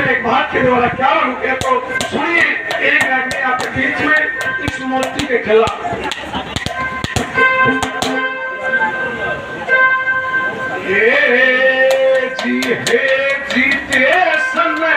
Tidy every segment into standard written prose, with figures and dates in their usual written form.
एक बात के द्वारा क्या रुके तो सुनिए, एक आदमी आपके बीच में इस मूर्ति के खिलाफ जीते समय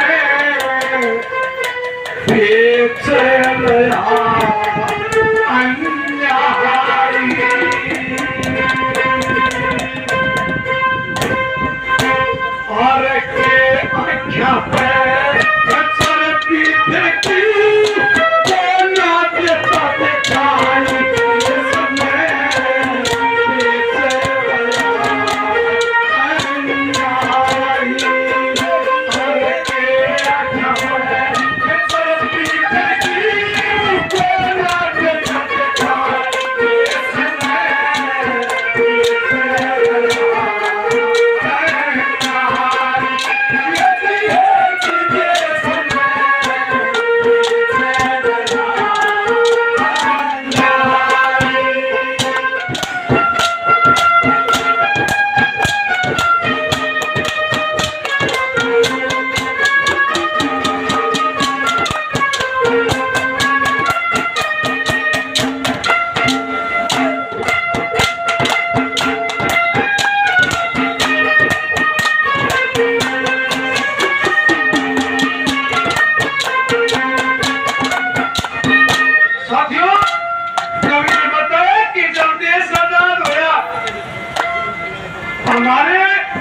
हमारे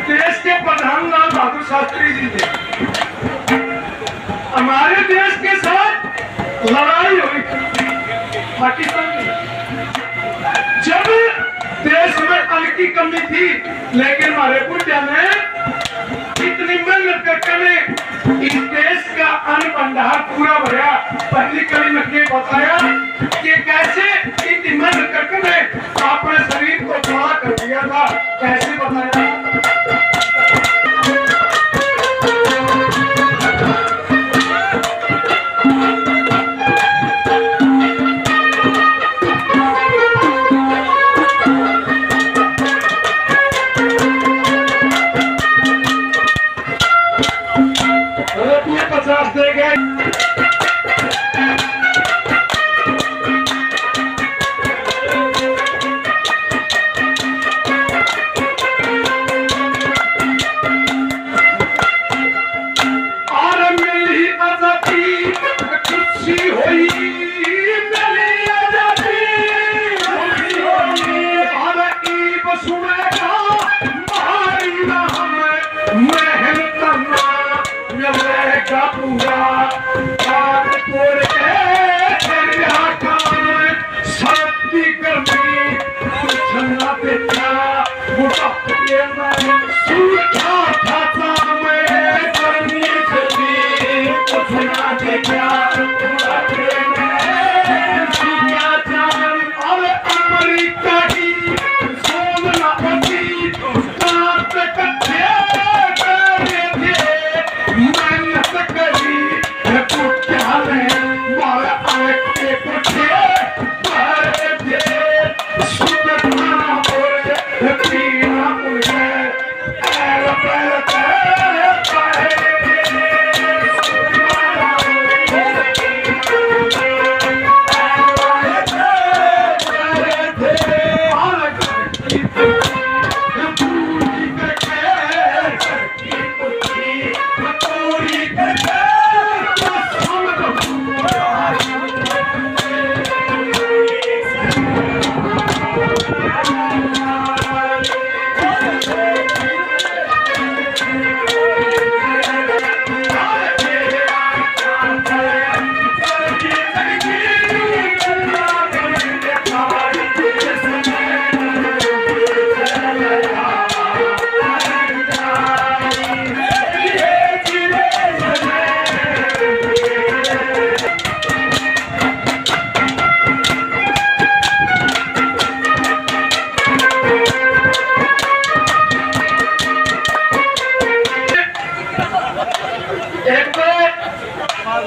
देश के प्रधान लाल बहादुर शास्त्री जी थे। हमारे देश के साथ लड़ाई हुई पाकिस्तान में, जब देश में अन्न की कमी थी, लेकिन हमारे बुढ़िया ने इतनी मेहनत करके इस देश का अन्न भंडार पूरा भरा। पहली कड़ी में ये बताया कि कैसे इतनी मेहनत करके अपने शरीर को चौड़ा कर दिया था। कैसे बताया? रुपये 50 दे गए।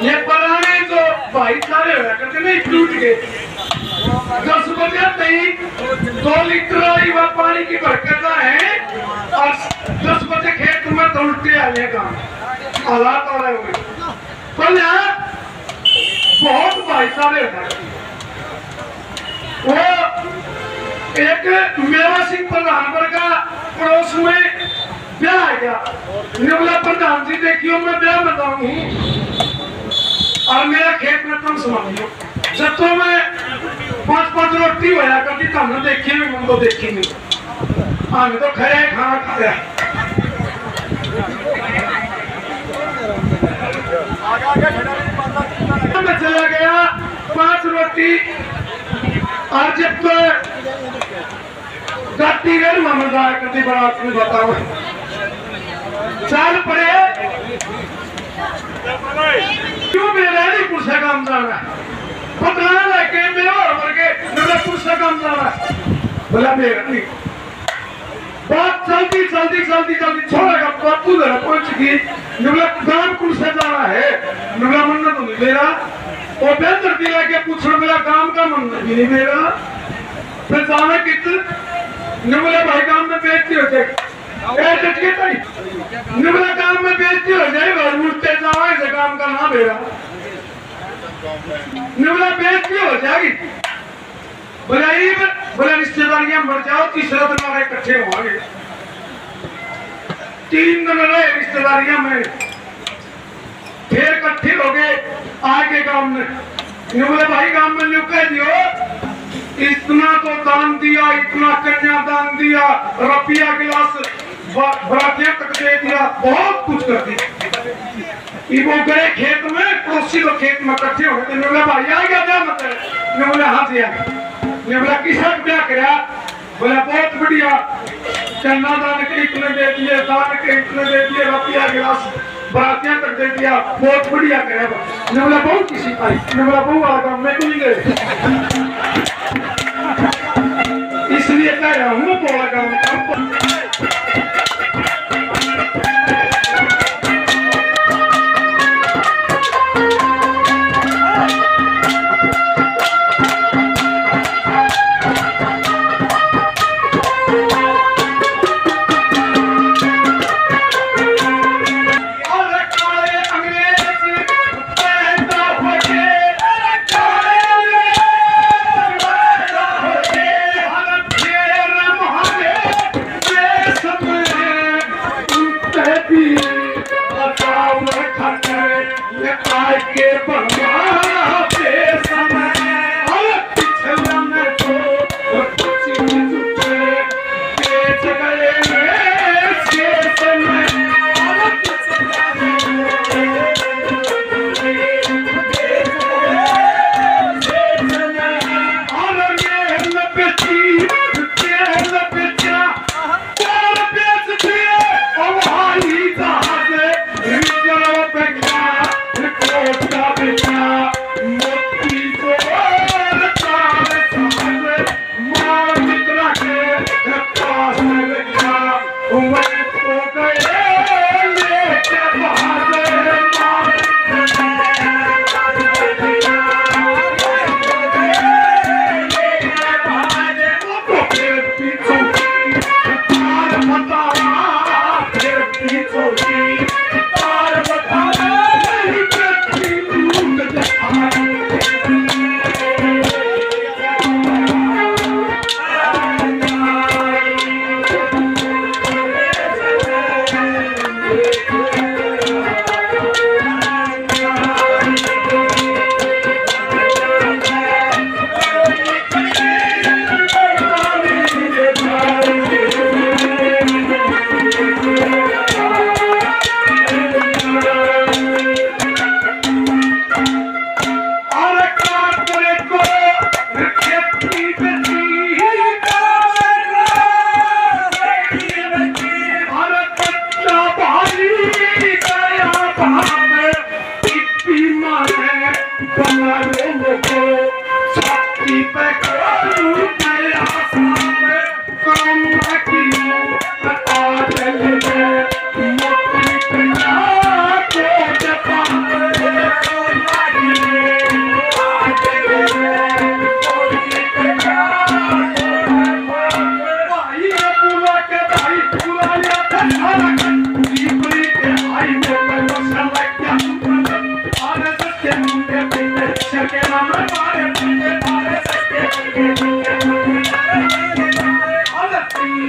ये पुराने जो भाई सारे हुआ करते नहीं टूट गए 10 बजे नहीं 2 लीटर आई वह पानी की बरकत है और 10 बजे खेत में तो उल्टे आने का हालात हो रहे हुए पर यहाँ बहुत भाई सारे हुआ वो एक मेवा सिंह प्रधानपुर का पड़ोस में ब्याह आ गया निवला प्रधान जी देखियो मैं ब्याह बताऊं और मेरा खेत में तुम समझियो जब तो मैं 5-5 रोटी होया करती तो हमने देखी भी मन को देखी नहीं हमें तो खरे खाना खाया मैं चला गया 5 रोटी और जब तो गाती गई ममदार करती बड़ा तुम्हें बताओ चाल पड़े क्यों मेरा नहीं पुरुषा काम जाना पता लगे मेरा और वर्गे मेरा पुरुषा काम जाना बोला मेरा नहीं बात चलती चलती चलती चलती छोड़ेगा बापू जरा पहुंच गई निवला काम पुरुषा जाना है निवला मन तो नहीं मेरा और बेहतर दिला के पूछने मेरा काम का मन भी नहीं मेरा फिर जाना कित निवला भाई काम में बेचती हो जाए निवला काम में बेचती हो जाए उठते जाओ ऐसे काम का ना मेरा निवला बेचती हो जाएगी बोला रिश्तेदारियां मर जाओ तीसरा दिन हमारे इकट्ठे होंगे 3 दिन रहे रिश्तेदारियां में फिर इकट्ठे हो गए आगे गांव में निवला भाई गांव में न्यू कह दियो इतना तो दान दिया इतना कन्या दान दिया रुपया गिलास बरातियां तक दे दिया बहुत कुछ कर दिया वो गए खेत में पड़ोसी लोग खेत में इकट्ठे हो गए निवला भाई आ गया क्या मतलब निवला हाँ जी निवला किसा क्या कराया बोला बहुत बढ़िया कन्या दान के इतने दे दिए दान के इतने दे दिए रुपया गिलास बरातियां तक दे दिया बहुत बढ़िया कराया निवला बहुत किसी पाई निवला बहु आ गया मैं नहीं गए इसलिए कह रहा हूँ बोला काम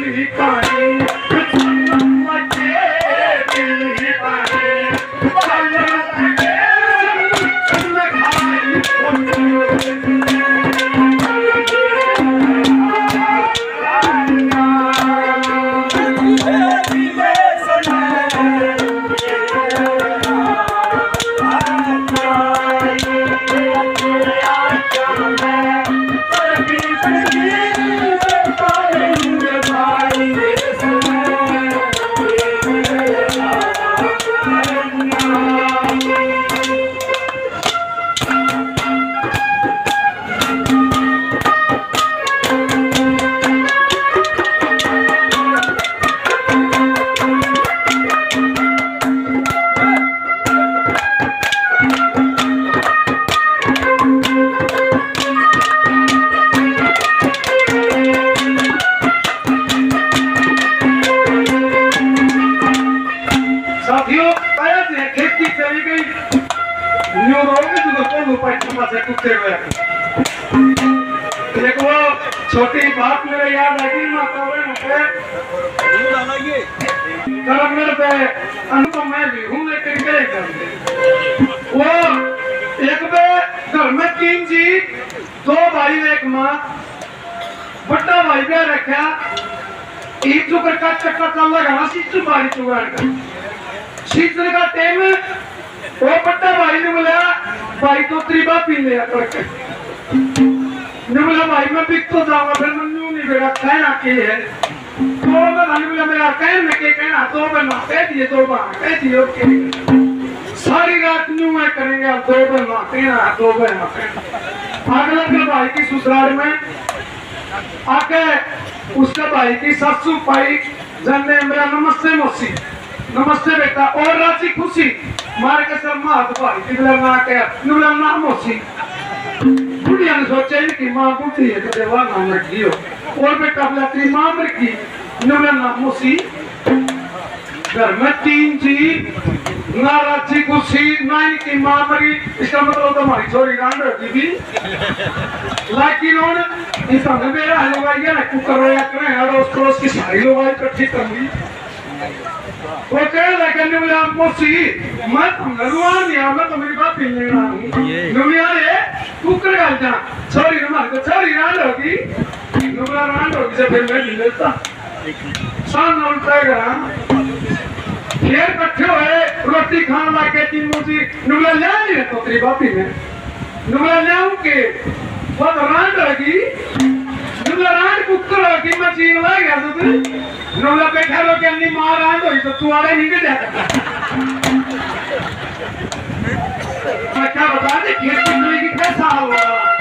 बिल्ली पानी बच्चे बिल्ली पानी साथियों खेती चली गई कुत्ते हुए देखो छोटी बात मेरे याद आएगी पे अनुपम मैं भी हूँ लेकिन गए वो एक घर में 3 जी 2 भाई 1 माँ बड़ा भाई भी रखा ईद चुकर का चक्कर चल लगा सीचू बारी चुगाड़ का शीतल का टाइम वो बड़ा भाई ने बोला भाई तो त्रिबा पी लिया करके ने बोला भाई मैं बिक तो जाऊंगा फिर मन्नू नहीं बेटा कहना के है तो मैं भाई बोला मेरा कहने के कहना तो बना कह दिए 2 बार कह दिए ओके सारी रात न्यू मैं करेंगे अब 2 बार ना कहना 2 बार ना अगला फिर भाई की ससुराल में आके उसका भाई की सासू पाई जन्ने मेरा नमस्ते मौसी नमस्ते बेटा और राजी खुशी मार के सर मात भाई तिबला ना के नुला ना मौसी बुढ़िया ने सोचा कि मां बुढ़ी है तो देवा नाम रख दियो और बेटा अपना तेरी मां मर की नुला ना मौसी घर में 3 जी ना राजी खुशी ना इनकी मां मरी इसका मतलब तो हमारी छोरी रांड होगी भी लेकिन उन इस हमने मेरा हलवाई है ना कुकर रोया करें अड़ोस पड़ोस की सारी लोग इकट्ठी कर ली वो कह लेकिन नुला मौसी मैं भगवान नहीं मैं तो मेरी बात पी लेना नुलिया रे कुकर गाल जा छोरी हमारे को छोरी रांड होगी नुला रांड होगी से फिर मैं नहीं लेता शान उल्टा करा फिर इकट्ठे हुए रोटी खाने लगे 3 मौसी नुला ले नहीं रखो तेरी बापी में नुला लाऊं के वो रांड होगी नुला रांड कुकर होगी मैं चीन ला गया तो नुला बैठा लो कि अन्नी मां रांड होगी तो तू आड़े नहीं गया मैं क्या बता दे खेती की कैसा हुआ